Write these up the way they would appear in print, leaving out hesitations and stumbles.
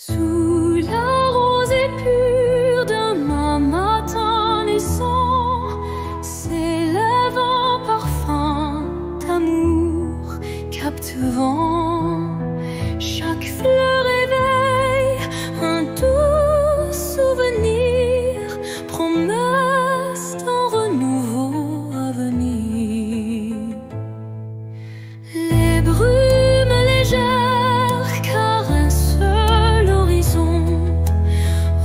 Sous la rosée pure d'un matin naissant s'élève un parfum d'amour captivant. Chaque fleur éveille un doux souvenir, promesse d'un renouveau à venir. Les brumes légères caressent l'horizon,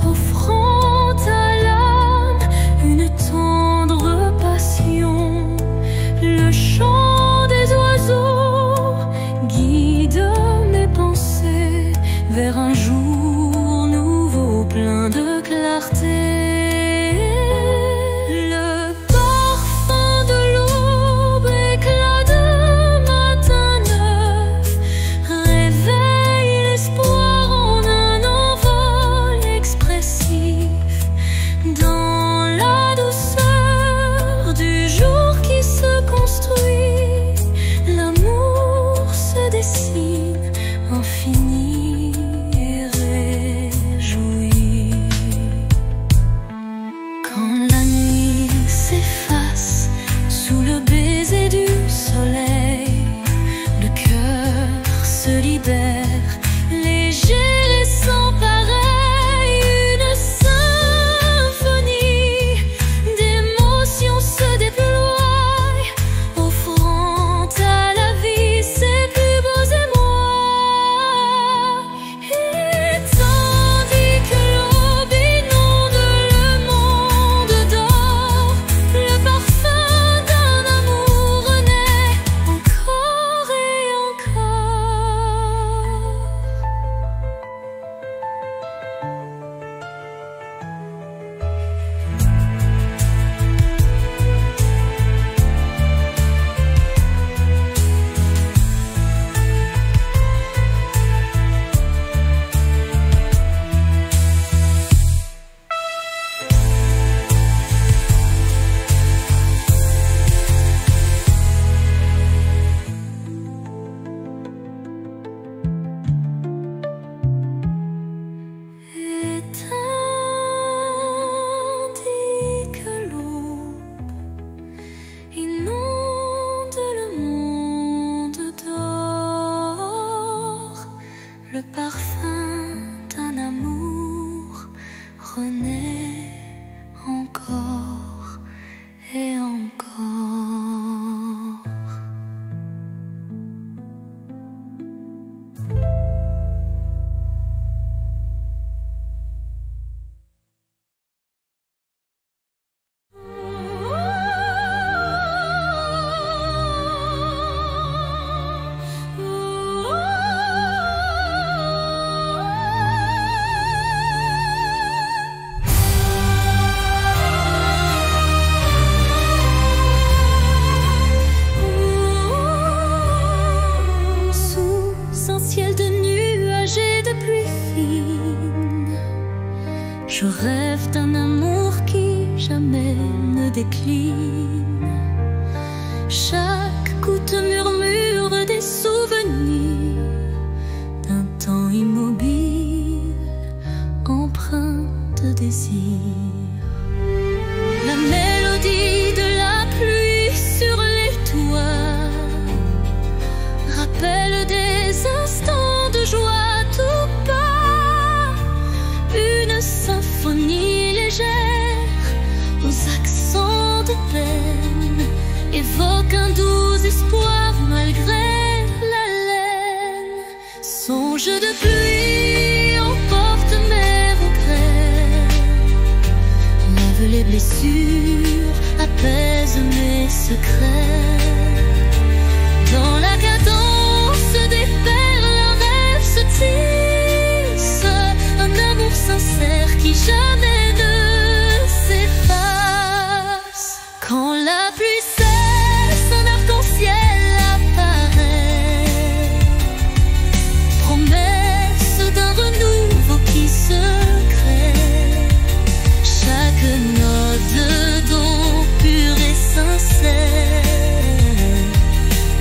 offrant à l'âme une tendre passion. Le chant des oiseaux guide mes pensées vers un jour nouveau plein de clarté. Le parfum de l'aube, éclat de matin neuf, réveille l'espoir en un envol expressif. Dans la douceur du jour qui se construit, l'amour se dessine infini et réjoui. Quand la nuit s'efface sous le baiser du soleil, le cœur se libère, léger et sans pareil. Une symphonie d'émotions se déploie, offrant à la vie ses plus beaux émois. Et tandis que l'aube inonde le monde d'or, le parfum d'un amour renaît encore et encore. Et tandis que l'aube inonde le monde d'or, le parfum d'un amour renaît encore et encore. Sous un ciel de nuages et de pluie fine, je rêve d'un amour qui jamais ne décline. Chaque goutte murmure des souvenirs d'un temps immobile, empreint de désir. La mélodie de la pluie sur les toits rappelle des instants de joie tout bas. Une symphonie légère aux accents de peine évoque un doux espoir malgré la laine. Songe de pluie emporte mes regrets, lave les blessures, apaise mes secrets. Dans la cadence des perles, un rêve se tisse, un amour sincère qui jamais ne s'efface. Quand la pluie cesse, un arc-en-ciel apparaît, promesse d'un renouveau qui se crée. Chaque note de don pur et sincère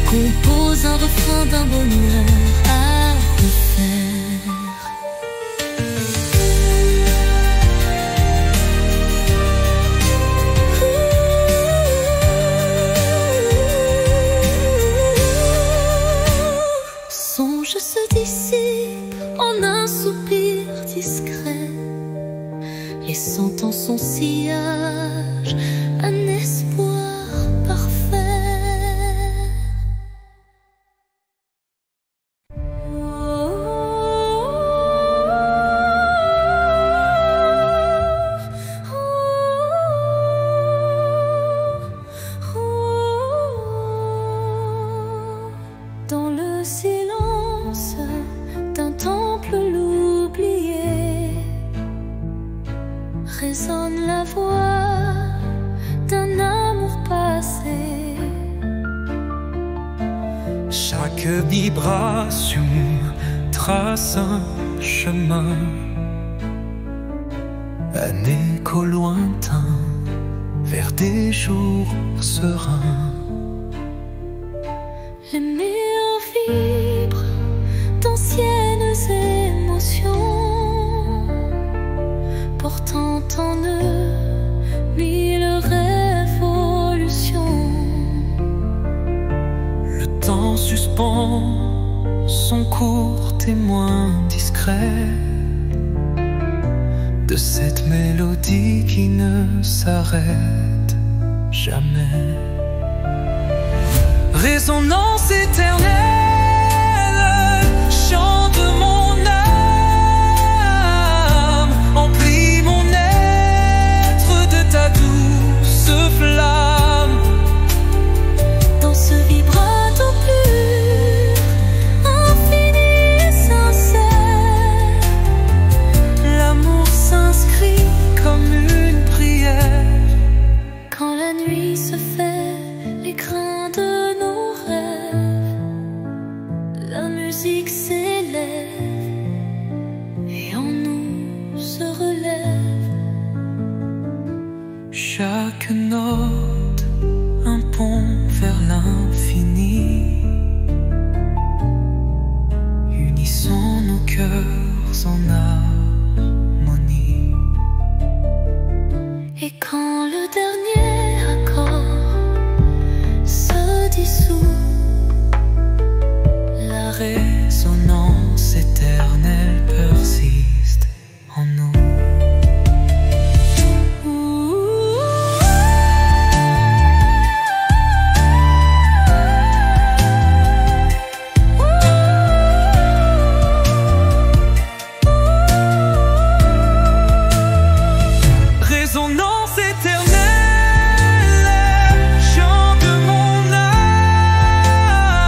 compose un refrain d'un bonheur à refaire. soupir discret, laissant en son sillage un espoir parfait. Dans le silence d'un temple l'oublié, résonne la voix d'un amour passé. Chaque vibration trace un chemin, un écho lointain vers des jours sereins. Les murs vibrent d'anciennes émotions, portant en eux mille révolutions. Le temps suspend son court témoin discret de cette mélodie qui ne s'arrête jamais. Résonance éternelle, chant de mon âme, emplis mon être de ta douce flamme. Dans ce vibrato pur, infini et sincère, L'amour s'inscrit comme une prière. quand la nuit se fait l'écrin de nos rêves, la musique s'élève et en nous se relève. Chaque note un pont vers l'infini. Unissons nos cœurs en harmonie. Et quand le dernier accord se dissout, La résonance éternelle persiste en nous. Résonance éternelle, chant de mon âme,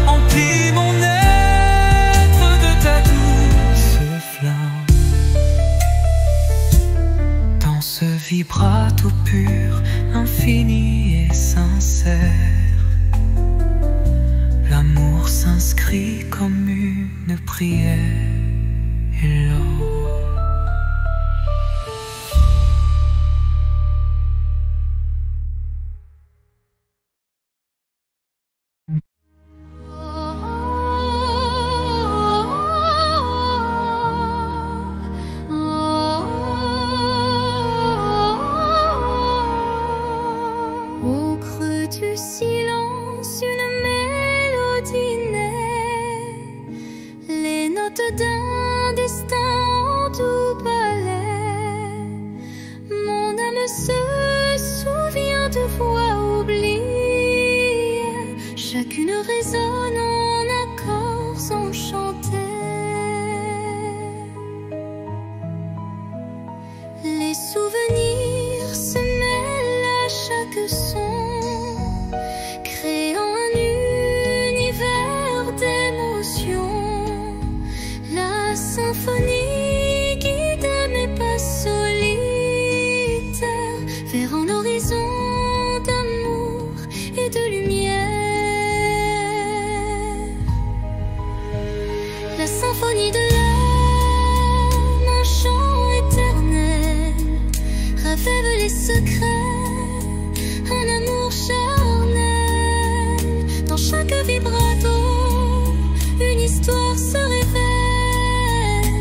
emplis mon être de ta douce flamme. Dans ce vibrato pur, infini et sincère, l'amour s'inscrit comme une prière. Et l'or Au creux du silence, une mélodie naît, les notes d'un destin en doux ballet. Mon âme se souvient de voix oubliées, chacune résonne en accords enchantés. Les souvenirs se mêlent à chaque son, créant un univers d'émotions. La symphonie guide mes pas solitaires vers un horizon d'amour et de lumière. La symphonie de l'âme, un chant éternel, révèle les secrets, un amour charnel. Dans chaque vibrato, une histoire se révèle,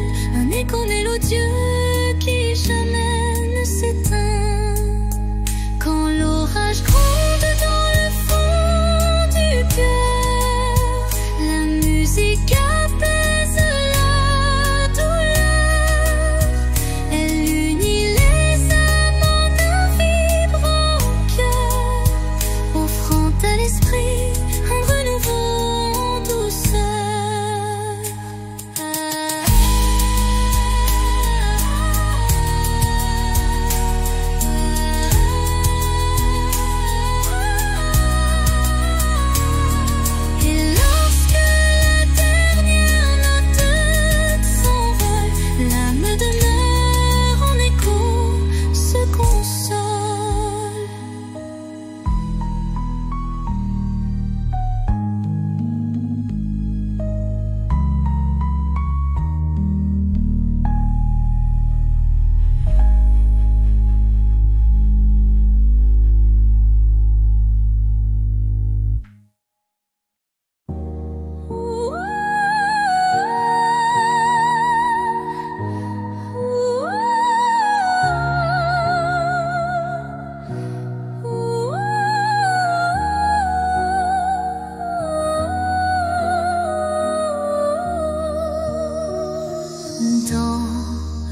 Dans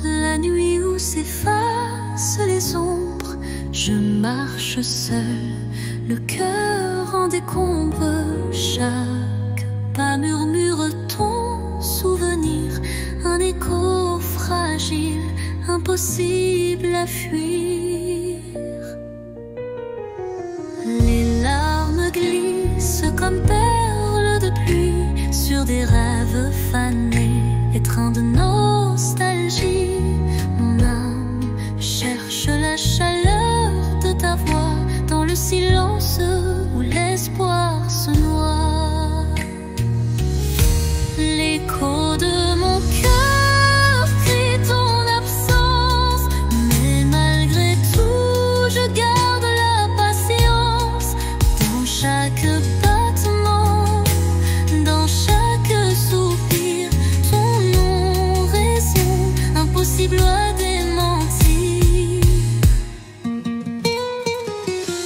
la nuit où s'effacent les ombres, je marche seule, le cœur en décombre. Chaque pas murmure ton souvenir, un écho fragile, impossible à fuir. Les larmes glissent comme perles de pluie sur des rêves fanés, étreints de nostalgie. Mon âme cherche la chaleur de ta voix dans le silence où l'espoir se noie. L'écho de mon cœur crie ton absence, mais malgré tout je garde la patience. Dans chaque battement, dans chaque soupir, ton non-raison impossible à démentir.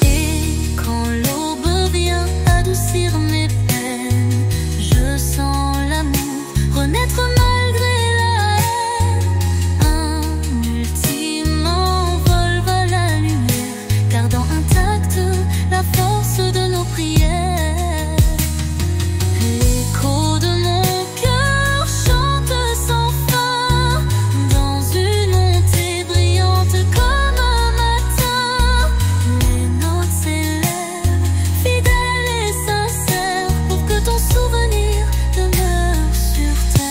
Et quand l'aube vient adoucir mes peines, je sens l'amour renaître malgré la haine. Un ultime envol vers la lumière, gardant intacte la force de nos prières. L'écho de mon cœur chante sans fin, dans une montée brillante comme un matin. Les notes s'élèvent, fidèles et sincères, pour que ton souvenir demeure sur terre.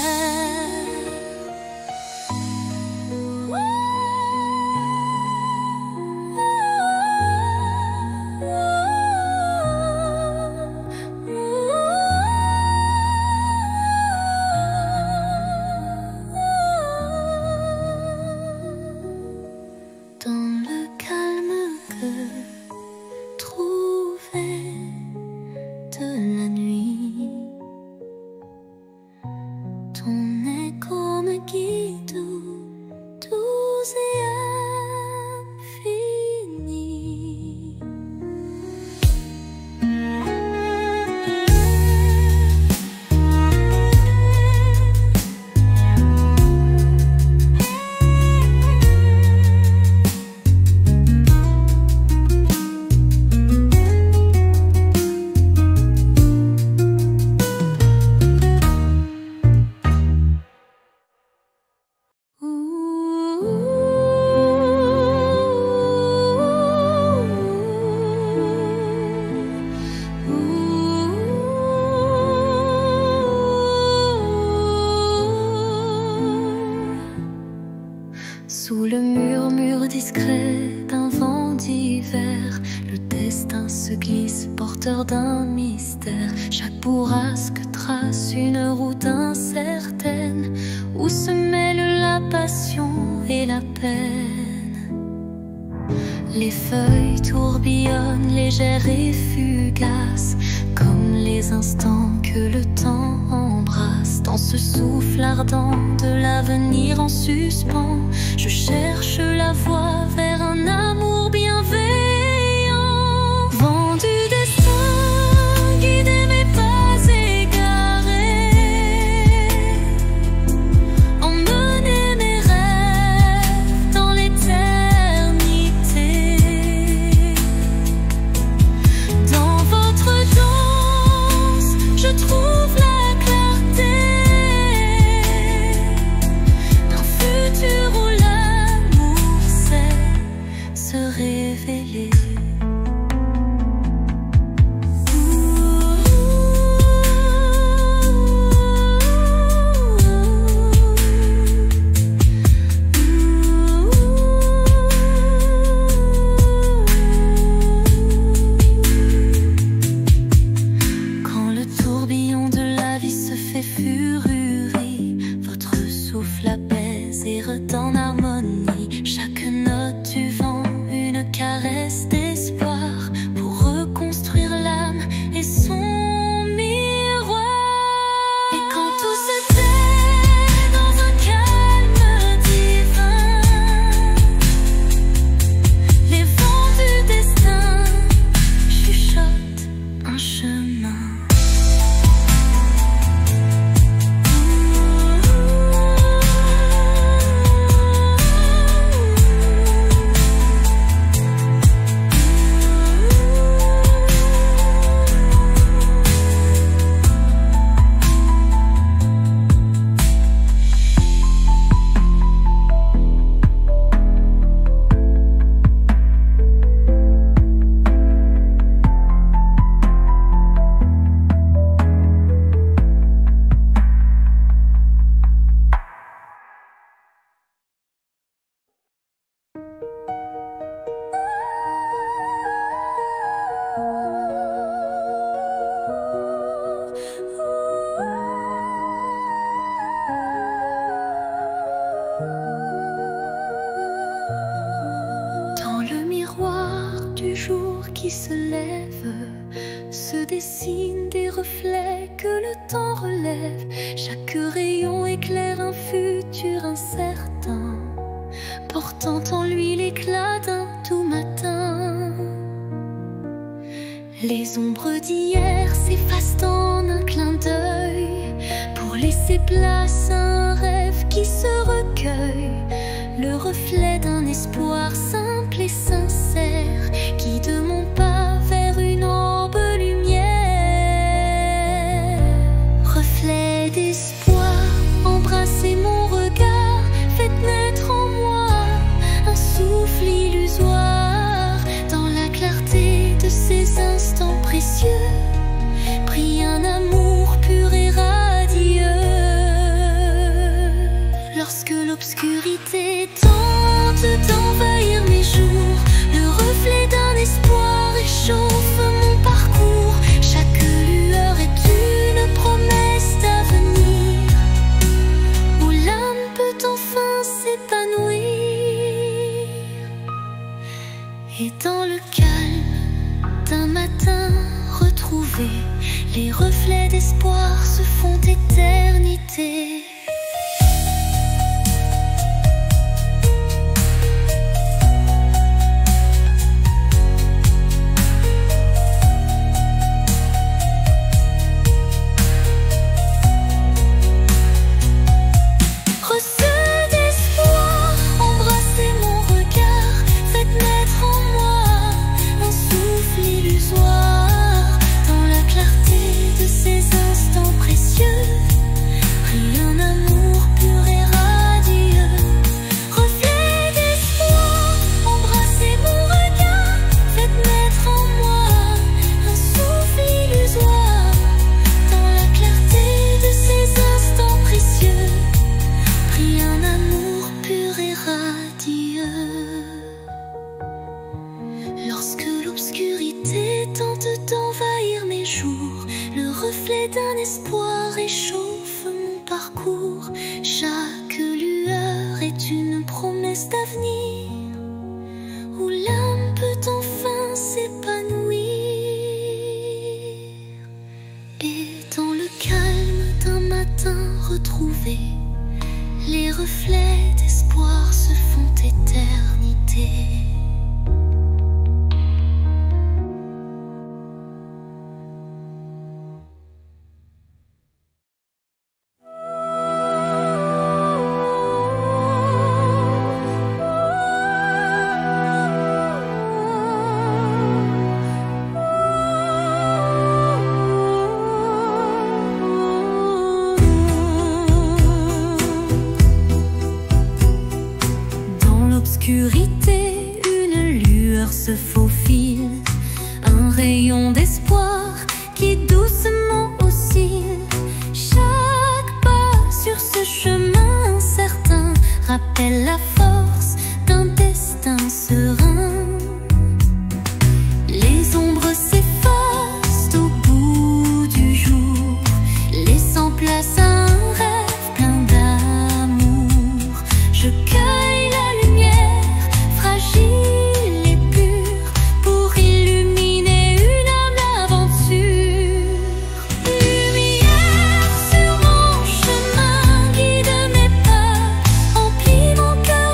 Dans le calme que trouvais de la nuit, ton écho me guide doux et infini. Sous le murmure discret d'un vent d'hiver, le destin se glisse, porteur d'un mystère. Chaque bourrasque trace une route incertaine, où se mêlent la passion et la peine. Les feuilles tourbillonnent, légères et fugaces, comme les instants que le temps embrasse. Dans ce souffle ardent de l'avenir en suspens, je cherche la voie vers un amour bienveillant. Vent du destin, guidez mes pas égarés, emmenez mes rêves dans l'éternité. Dans votre danse, je trouve la clarté d'un futur où l'amour sait se révéler. Quand le tourbillon de la vie se fait furie, votre souffle apaise et redonne harmonie. Chaque note du vent, une caresse d'espoir, pour reconstruire l'âme et son miroir. Et quand tout se tait dans un calme divin, les vents du destin chuchotent un chemin. Dans le miroir du jour qui se lève, se dessinent des reflets que le temps relève. Chaque rayon éclaire un futur incertain, portant en lui l'éclat d'un tout matin. Les ombres d'hier s'effacent en un clin d'œil, pour laisser place à un rêve qui se recueille. Le reflet d'un espoir simple et sincère, qui de mon pas vers une aube lumière. Reflet d'espoir, embrassez mon regard, faites naître en moi un souffle illusoire. Dans la clarté de ces instants précieux, brille un amour pur et radieux. Lorsque l'obscurité tente d'envahir mes jours, le reflet d'un espoir réchauffe mon parcours. Chaque lueur est une promesse d'avenir, où l'âme peut enfin s'épanouir. Et dans le calme d'un matin retrouvé, les reflets d'espoir se font éternité. Lorsque l'obscurité tente d'envahir mes jours, le reflet d'un espoir réchauffe mon parcours. Chaque lueur est une promesse d'avenir, où l'âme peut enfin s'épanouir. Et dans le calme d'un matin retrouvé, les reflets d'espoir se font éternité. L'obscurité, une lueur se faufile, un rayon d'espoir qui doucement oscille. Chaque pas sur ce chemin incertain rappelle la force d'un destin serein. Les ombres s'effacent au bout du jour, laissant place à un rêve plein d'amour. Je cueille la lumière fragile et pure pour illuminer une âme d'aventure. Lumière sur mon chemin, guide mes pas, emplis mon cœur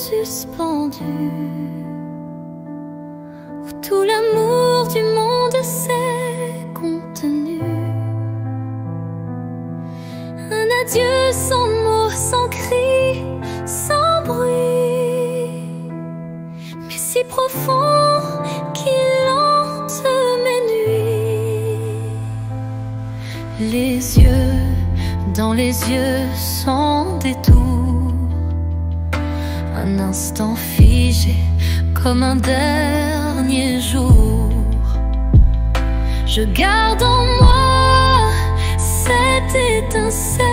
suspendu, où tout l'amour du monde s'est contenu. Un adieu sans mots, sans cri, sans bruit, mais si profond qu'il hante mes nuits. Les yeux dans les yeux sans détour, un instant figé comme un dernier jour. Je garde en moi cette étincelle,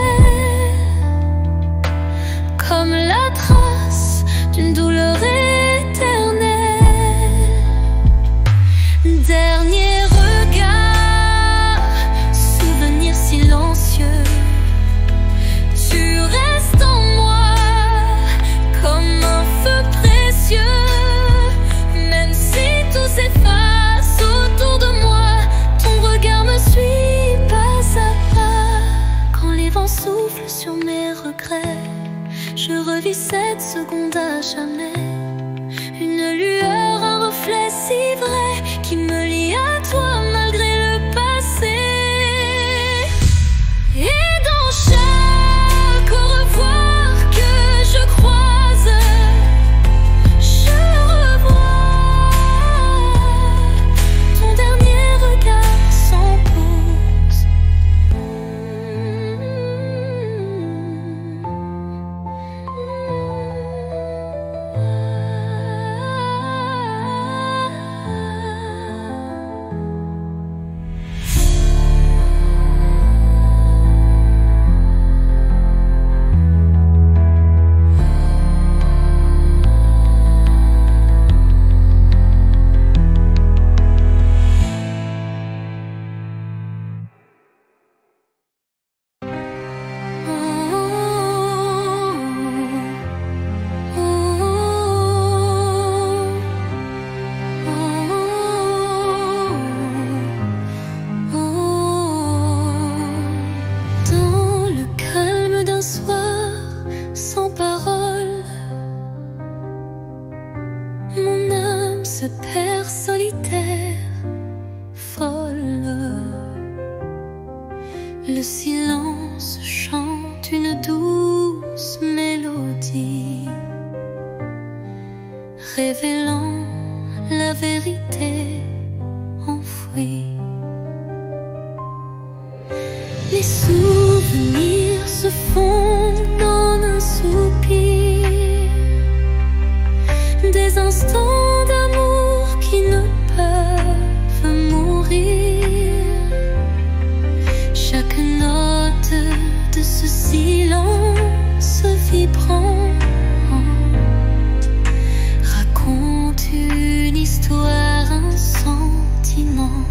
comme la trace d'une douleur éternelle. Dernier regard, souvenir silencieux, tu restes en moi comme un feu précieux. Même si tout s'efface autour de moi, ton regard me suit pas à pas. Quand les vents soufflent sur mes regrets, je revis cette seconde à jamais. Une lueur, un reflet si vrai qui me lie à toi malgré le passé. Et dans chaque au revoir que je croise, je revois ton dernier regard sans pause. Dans le calme d'un soir sans parole, mon âme se perd solitaire, folle. Le silence chante une douce mélodie, révélant la vérité enfouie. Les souvenirs se fondent en un soupir, des instants d'amour qui ne peuvent mourir. Chaque note de ce silence vibrant raconte une histoire, un sentiment.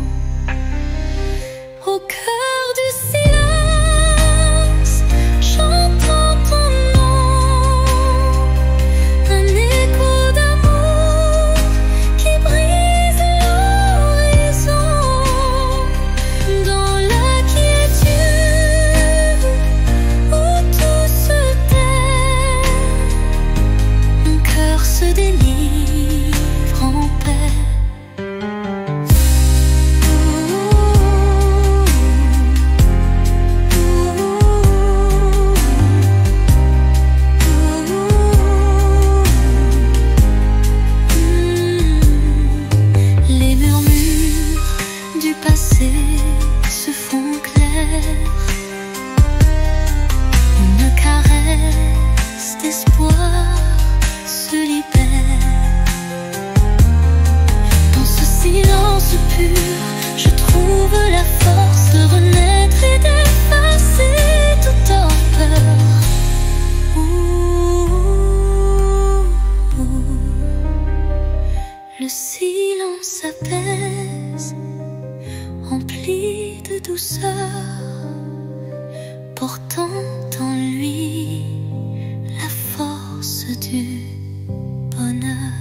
Au cœur du silence, j'entends ton nom, un écho d'amour qui brise l'horizon. Dans la quiétude où tout se tait, mon cœur se délivre en paix. Les murmures du passé se font clairs, une caresse d'espoir se libère. Dans ce silence pur, je trouve la force de renaître et d'effacer toute torpeur. Le silence apaise, empli de douceur, portant en lui la force du bonheur.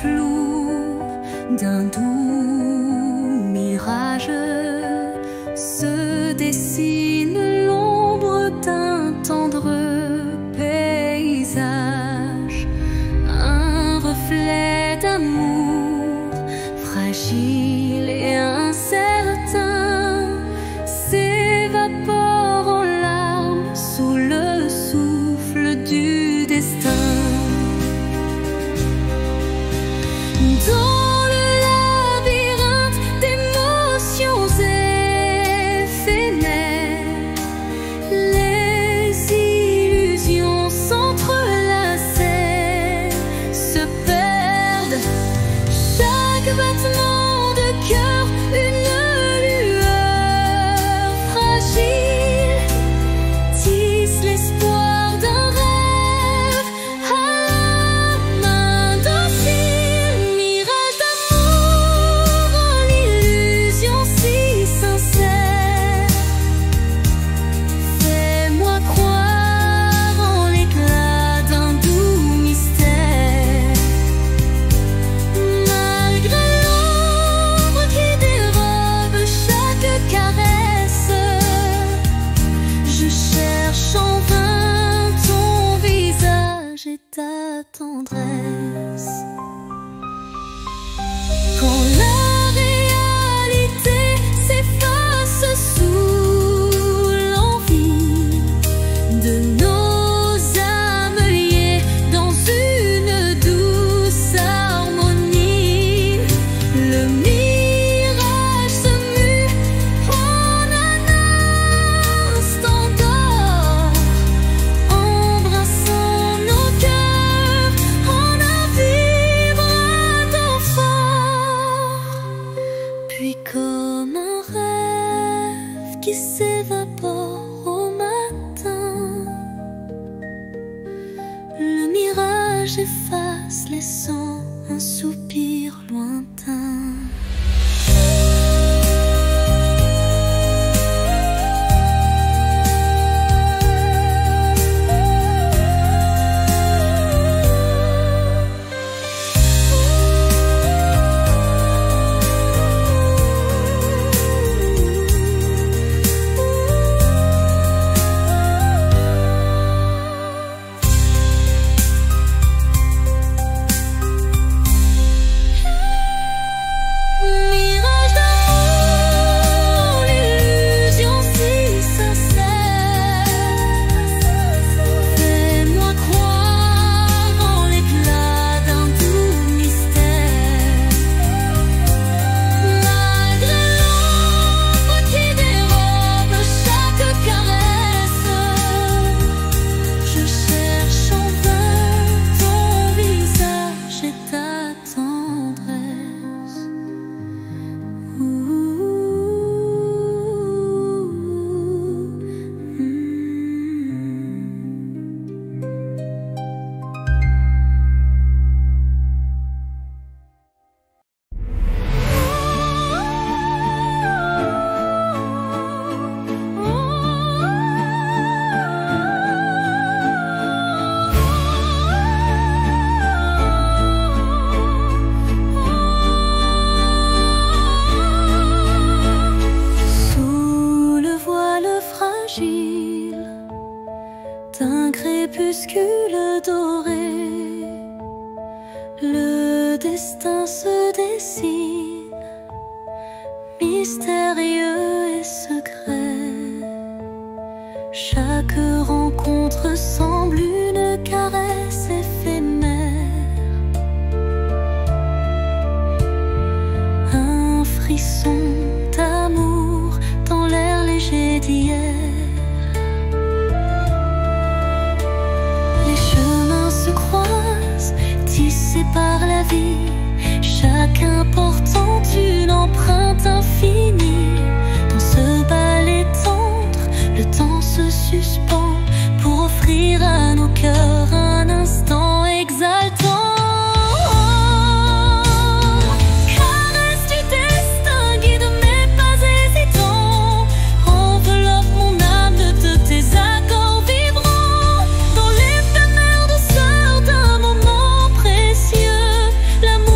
flou d'un doux mirage se dessine l'ombre d'un tendre paysage, un reflet d'amour fragile et incertain s'évapore en larmes sous le souffle du destin. Dans le labyrinthe d'émotions éphémères, les illusions s'entrelacent, se perdent. Chaque battement de cœur, une lueur fragile, tisse l'espoir d'un rêve à la main docile. Mirage d'amour en l'illusion si sincère, fais-moi croire en l'éclat d'un doux mystère. Malgré l'ombre qui dérobe chaque caresse, je cherche en vain ton visage et ta tendresse. Quand la réalité s'efface sous l'envie de nos âmes liées dans une douce harmonie, le mirage se mue en un instant d'or, embrassant nos cœurs en un vibrato fort. Puis comme un rêve qui s'évapore au matin, le mirage efface, laissant un soupir lointain. Mirage d'amour, l'illusion si sincère, fais-moi croire en l'éclat d'un doux mystère. Malgré l'ombre qui dérobe chaque caresse, je cherche en vain ton visage et ta tendresse. Sous le voile fragile d'un crépuscule doré, le destin se dessine, mystérieux et secret. Chaque rencontre semble une caresse éphémère, un frisson d'amour dans l'air léger d'hier. Les chemins se croisent, tissés par la vie, chacun portant une empreinte infinie. Dans ce ballet tendre, le temps se suspend pour offrir à nos cœurs un instant exaltant. Caresse du destin, guide mes pas hésitants, enveloppe mon âme de tes accords vibrants. Dans l'éphémère douceur d'un moment précieux, l'amour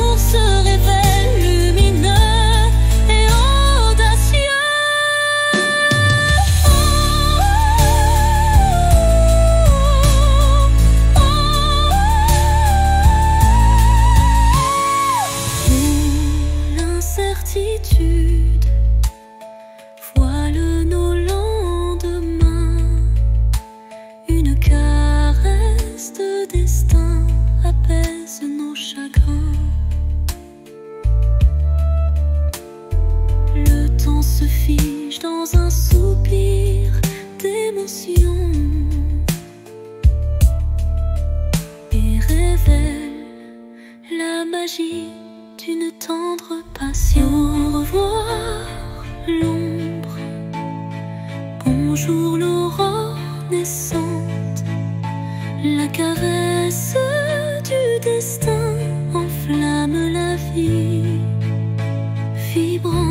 s'agit d'une tendre passion. Au revoir l'ombre, bonjour l'aurore naissante, la caresse du destin enflamme la vie vibrante.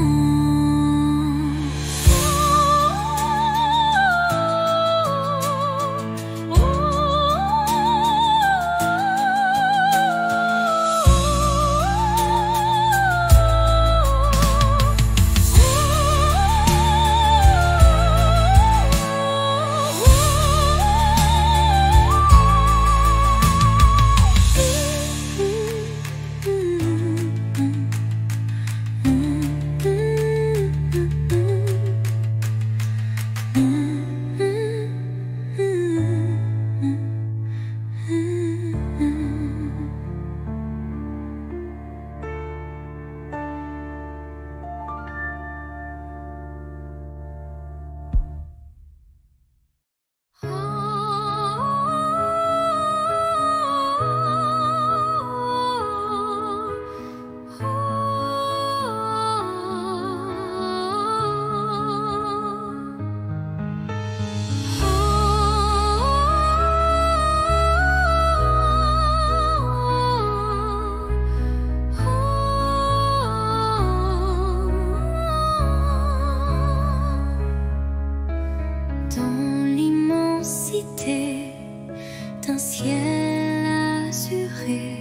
D'un ciel azuré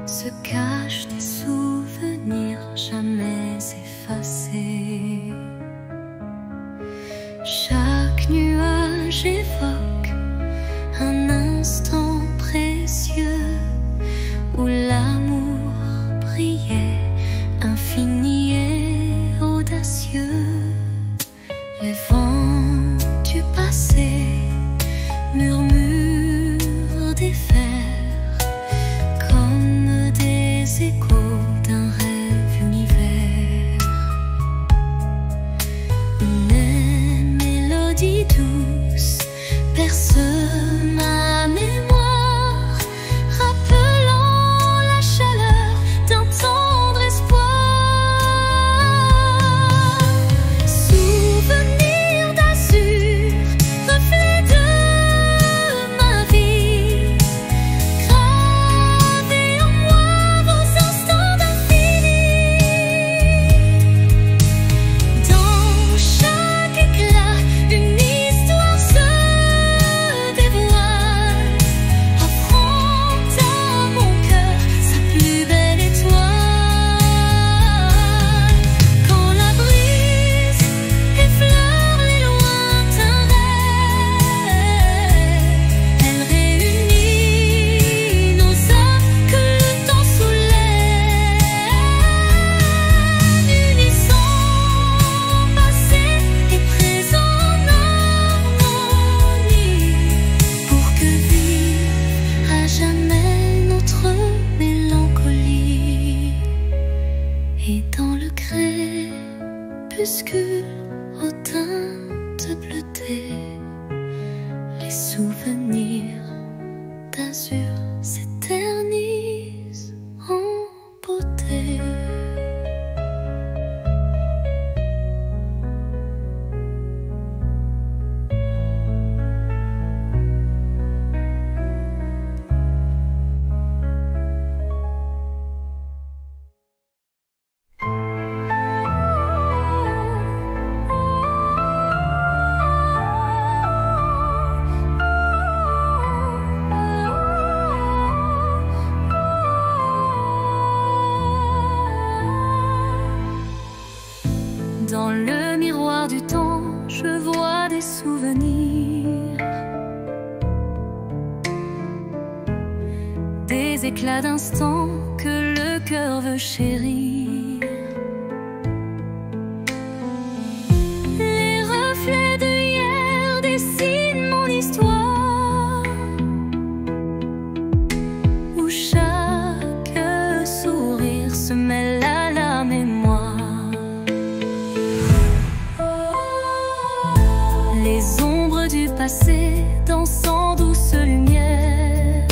se cachent des souvenirs jamais effacés. Chaque nuage évoque un instant précieux où l'amour brillait, infini et audacieux. Les vents du passé murmurent des vers comme des échos d'un rêve univers. Une mélodie douce perce ma mémoire, rappelant la chaleur d'un tendre espoir. Souvenir d'azur, reflet de ma vie, gravez en moi vos instants d'infini. Dans chaque éclat, une histoire se dévoile, offrant à mon cœur sa plus belle étoile. Quand la brise effleure les lointains rêves, elle réunit nos âmes que le temps soulève, unissant passé et présent en harmonie, pour que vive à jamais notre mélancolie. Et dans le crépuscule aux teintes bleutées, les souvenirs d'azur s'éternisent en beauté. Dans le miroir du temps, je vois des souvenirs, des éclats d'instants que le cœur veut chérir. Les reflets de hier dessinent mon histoire, où chaque sourire se mêle à la mémoire. Les ombres du passé dansant douce lumière,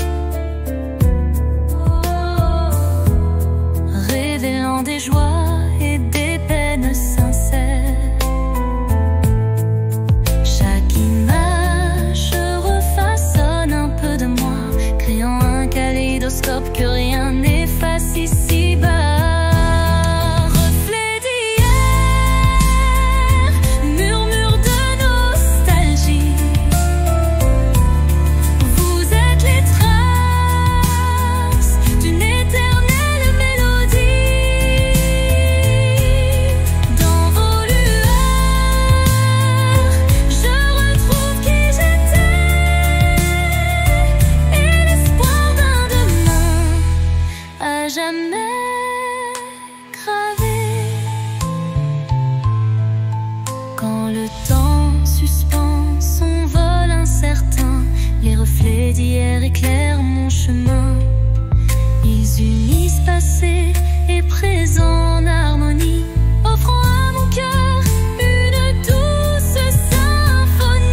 jamais gravé. Quand le temps suspend son vol incertain, les reflets d'hier éclairent mon chemin. Ils unissent passé et présent en harmonie, offrant à mon cœur une douce symphonie.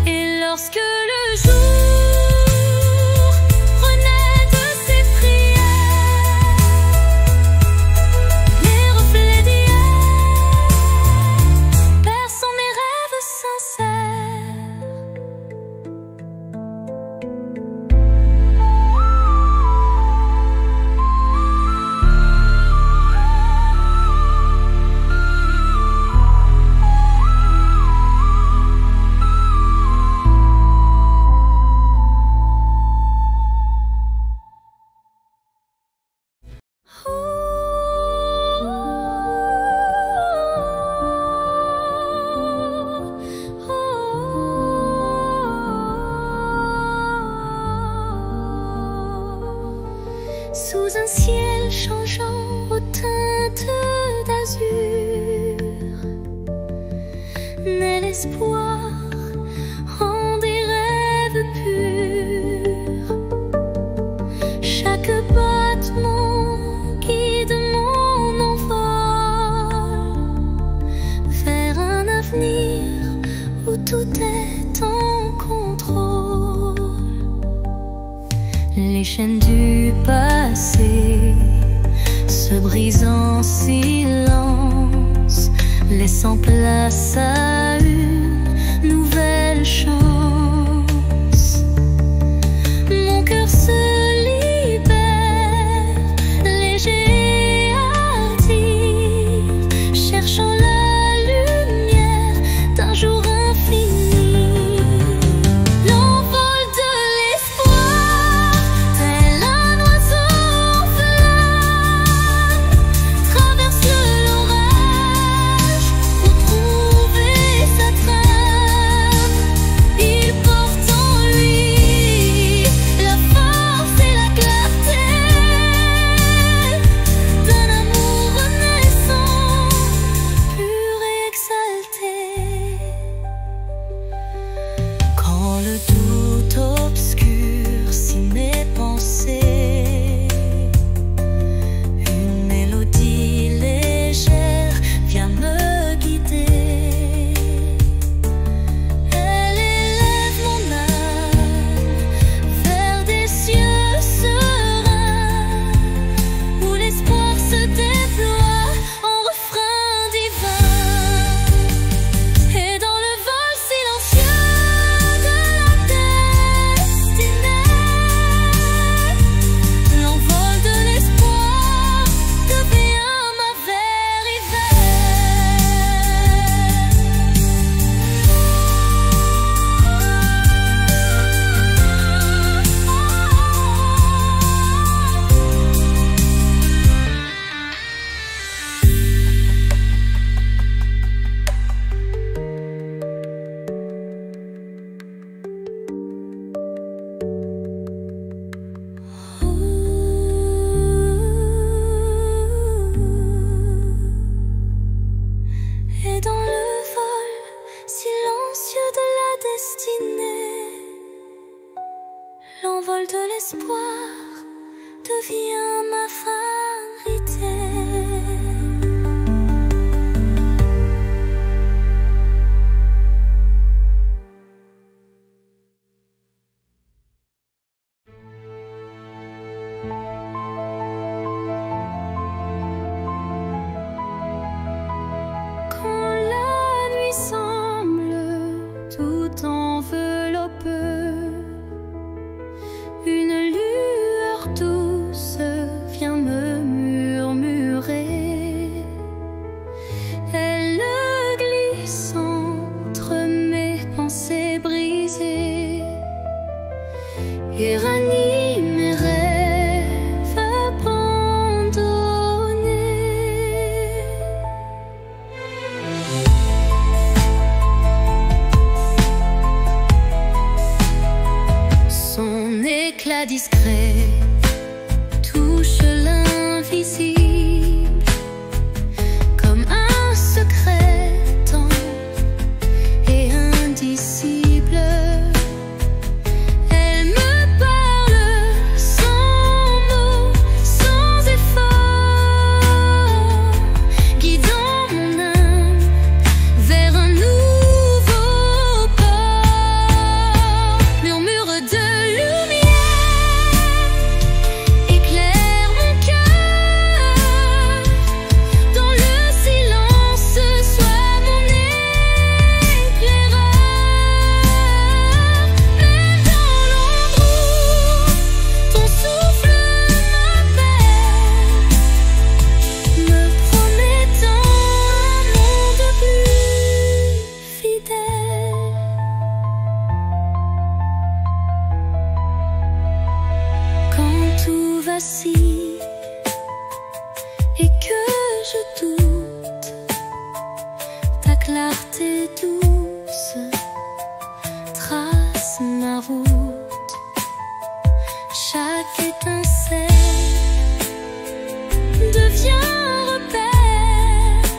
Et lorsque le jour renaît de ses prières, les reflets d'hier perçant mes rêves sincères. Sous un ciel changeant aux teintes d'azur, naît l'espoir en des rêves purs. Chaque battement guide mon envol vers un avenir où tout est en contrôle. Les chaînes du passé se brisent en silence, laissant place à une nouvelle chance. Mon cœur se libère, léger et hardi, cherchant la lumière d'un jour infini. L'envol de l'espoir, tel un oiseau en flamme, traverse l'orage pour trouver sa trame. Il porte en lui la force et la clarté d'un amour renaissant, pur et exalté. Quand le doute obscurcit mes pensées, une mélodie légère vient me guider. Elle élève mon âme vers des cieux sereins, où l'espoir se déploie en refrain divin. Et dans le vol silencieux de la destinée, l'envol de l'espoir devient ma vérité. Et dans le vol silencieux de la destinée, l'envol de l'espoir devient ma vérité. Quand la nuit semble tout envelopper, une lueur douce je doute, ta clarté douce trace ma route. Chaque étincelle devient un repère,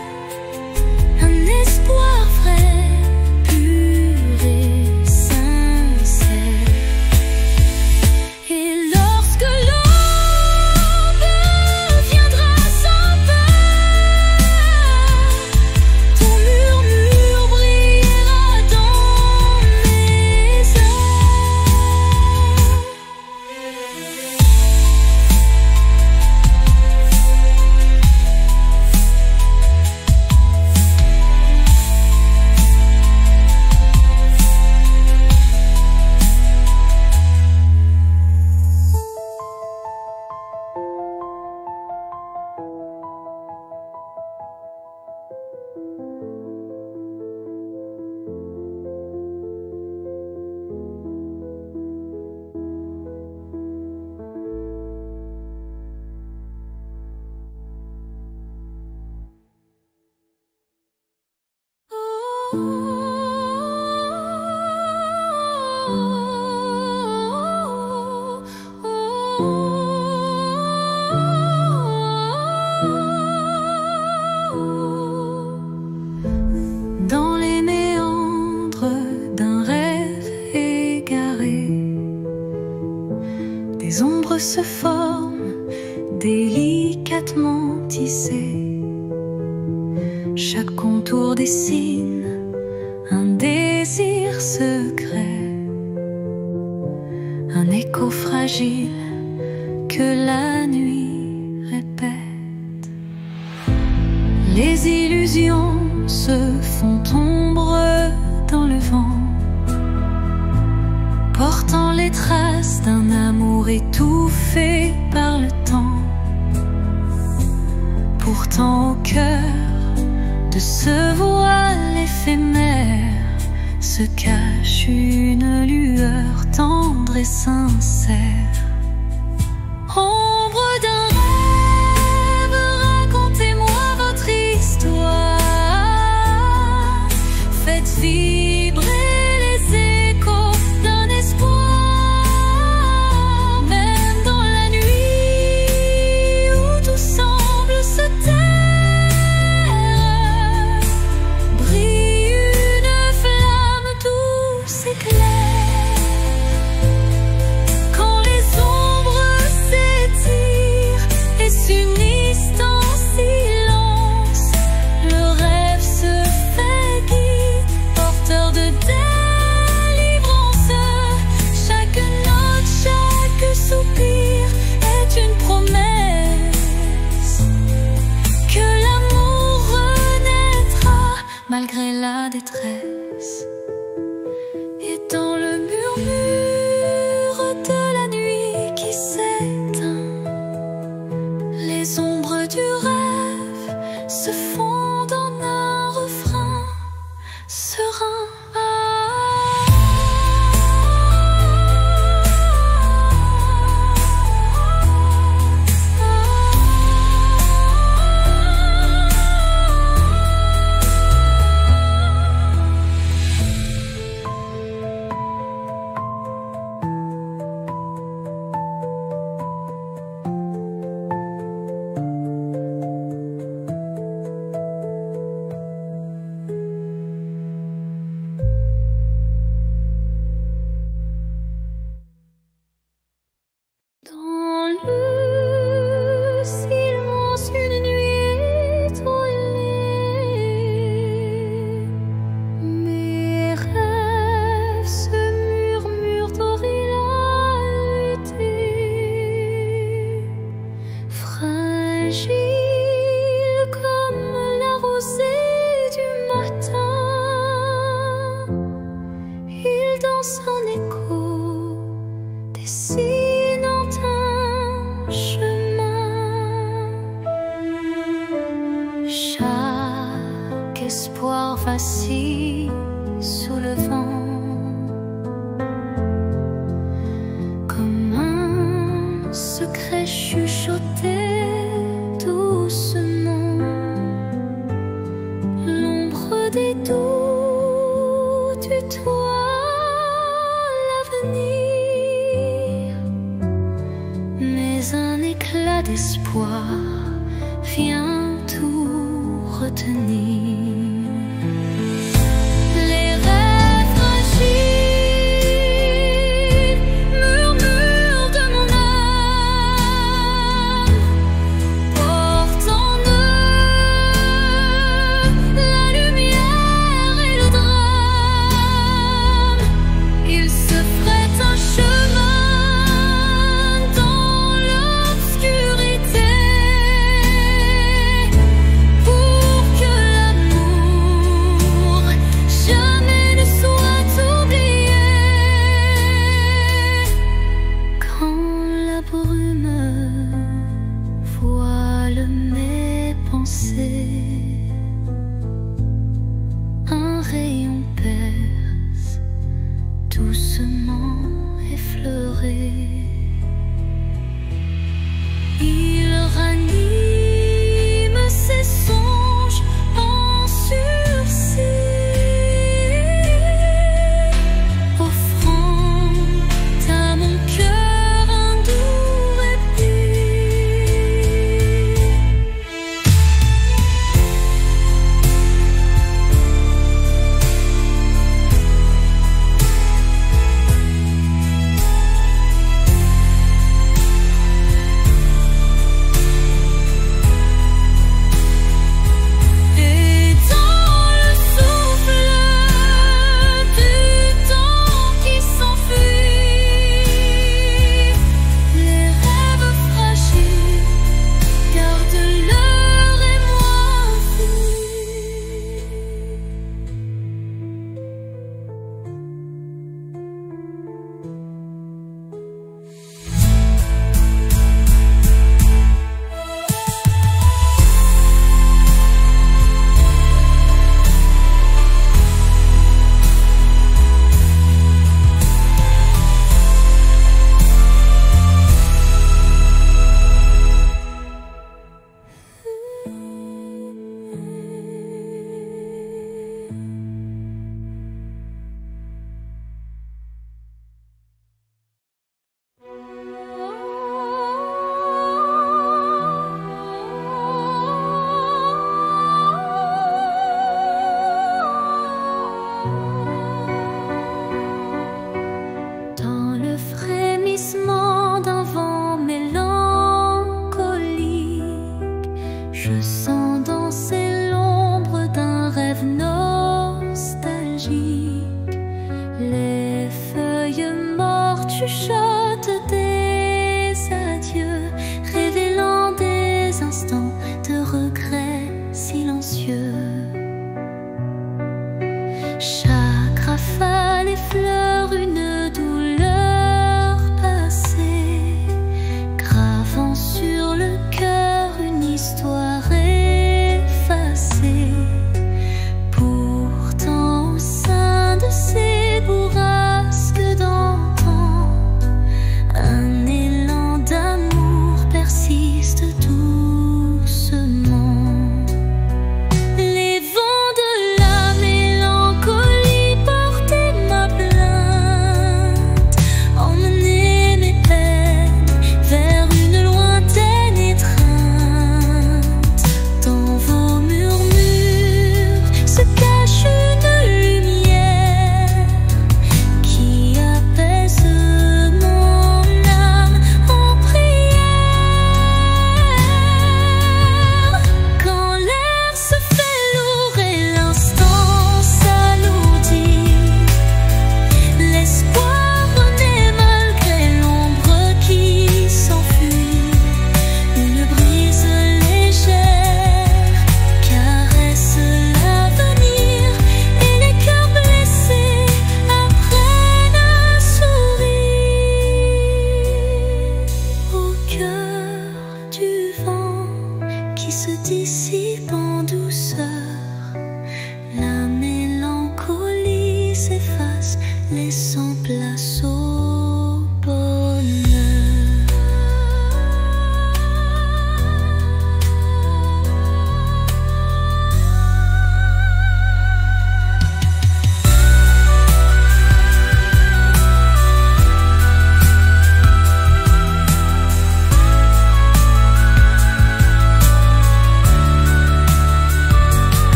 un espoir vrai, pur et sincère. Et lorsque l'aube viendra sans peur, ton murmure brillera dans mes heures. Dans les méandres d'un rêve égaré, des ombres se forment, délicatement tissées. Chaque contour dessine un désir secret, un écho fragile que la nuit répète. Les illusions se font ombre dans le vent, portant les traces d'un amour étouffé par le temps. Pourtant au cœur de ce voile éphémère se cache une lueur tendre et sincère. Ombre d'un rêve, racontez-moi votre histoire. Faites vibrer les échos d'un espoir. Même dans la nuit où tout semble se taire, brille une flamme douce et claire. Quand les ombres s'étirent et s'unissent en silence, le rêve se fait guide, porteur de délivrance. Chaque note, chaque soupir est une promesse que l'amour renaîtra malgré la détresse. Et dans le murmure de la nuit qui s'éteint, les ombres du rêve se fondent en un refrain serein. Dans le silence, une nuit étoilée, mes rêves se murmurent d'originalité. Fragile comme la rosée du matin, il danse en écho, dessinant un chemin. Chaque espoir vacille sous le vent, comme un secret chuchoté doucement. d'espoir vient tout retenir. Les rêves fragiles murmurent de mon âme, portent en eux la lumière et le drame. Ils se fraient un chemin dans l'obscurité pour que l'amour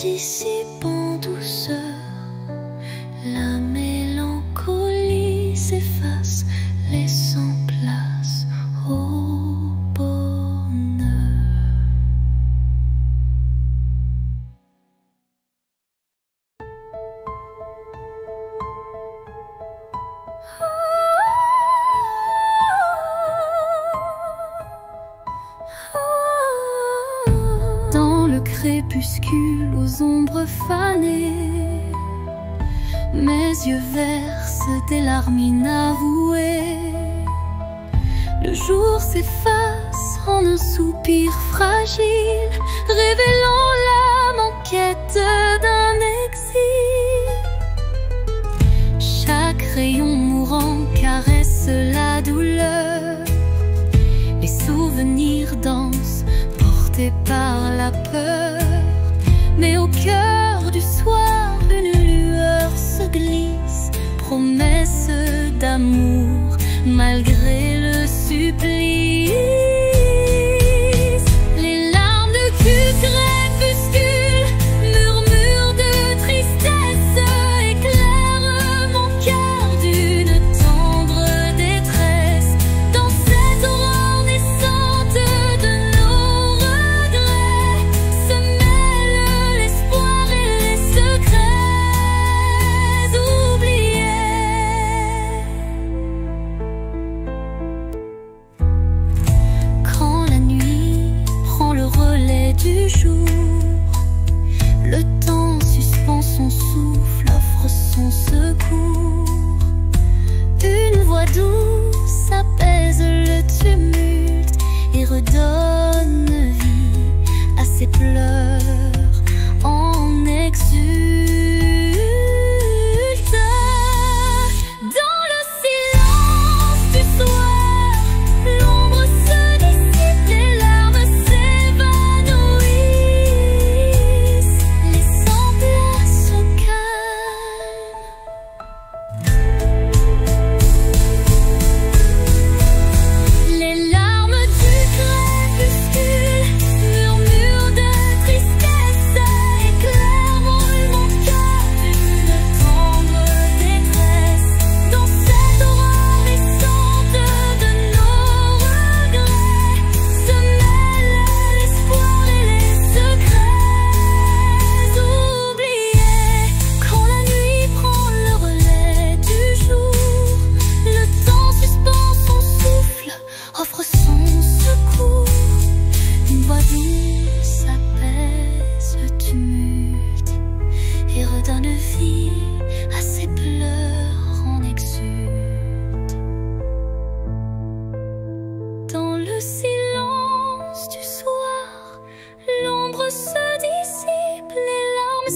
dissipe en douceur, la mélancolie s'efface, laissant place au bonheur. Dans le crépuscule aux ombres fanées, mes yeux versent des larmes inavouées. Le jour s'efface en un soupir fragile, révélant l'âme en quête d'un exil. Chaque rayon mourant caresse la douleur, les souvenirs dansent portés par la peur. Mais au cœur du soir, une lueur se glisse, promesse d'amour malgré le supplice. Les larmes de crépuscule, murmures de tristesse, éclairent mon cœur d'une tendre détresse. Dans cette aurore naissante de nos regrets se mêlent l'espoir et les secrets oubliés. Quand la nuit prend le relais du jour, le temps suspend son souffle, offre son secours. Une voix douce apaise le tumulte et redonne vie à ses pleurs en exulte. Dans le silence du soir, l'ombre se dissipe, les larmes s'évanouissent, laissant place au calme. Les larmes du crépuscule, murmures de tristesse, éclairent mon cœur d'une tendre détresse. Dans cette aurore naissante de nos regrets se mêlent l'espoir et les secrets oubliés. Quand la nuit prend le relais du jour, le temps suspend son souffle, offre son secours. Une voix douce apaise le tumulte et redonne vie à ses pleurs en exulte. Dans le silence du soir, l'ombre se dissipe, les larmes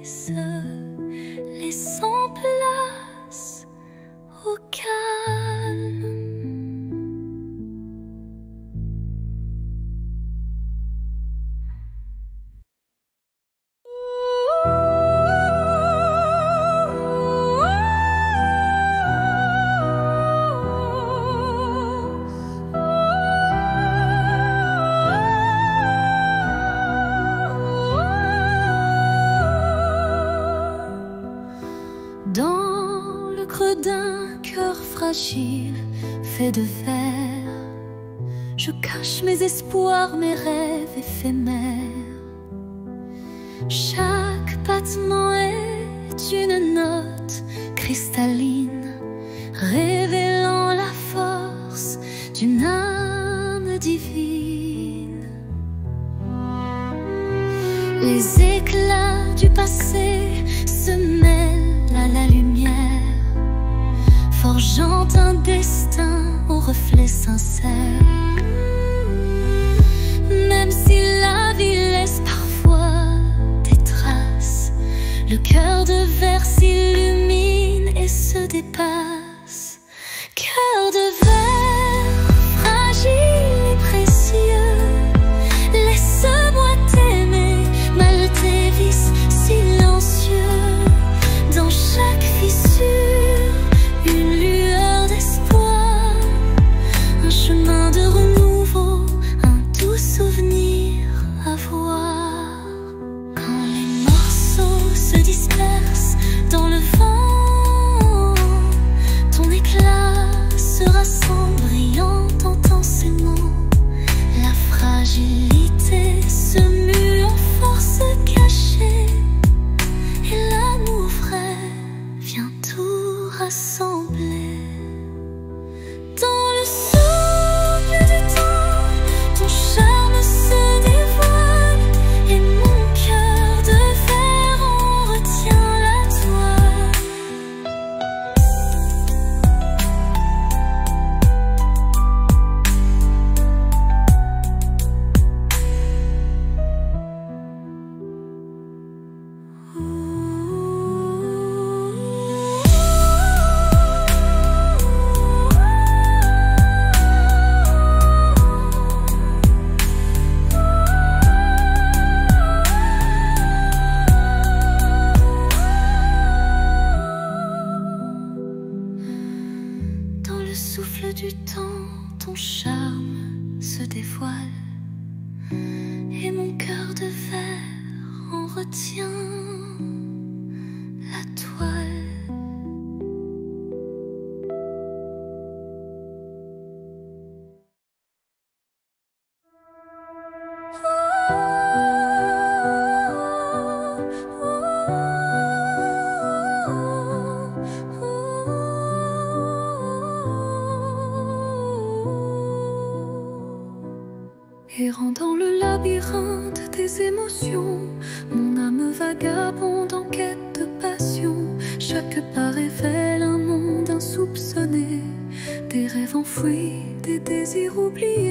s'évanouissent, laissant place au calme. Dans le creux d'un cœur fragile fait de verre, je cache mes espoirs, mes rêves éphémères. Chaque battement est une note cristalline, révélant la force d'une âme divine. Les éclats du passé se mêlent à la lumière, forgeant un destin au reflet sincère. Même si la vie laisse parfois des traces, le cœur de verre s'illumine et se dépasse. Cœur de verre, fragile et précieux, laisse-moi t'aimer, mal tes vices silencieux. Dans chaque fissure, une lueur d'espoir, un chemin de renouveau, un doux souvenir à voir. se dévoile et mon cœur de verre en retient la toile. Errant dans le labyrinthe des émotions, mon âme vagabonde en quête de passion. Chaque pas révèle un monde insoupçonné, des rêves enfouis, des désirs oubliés.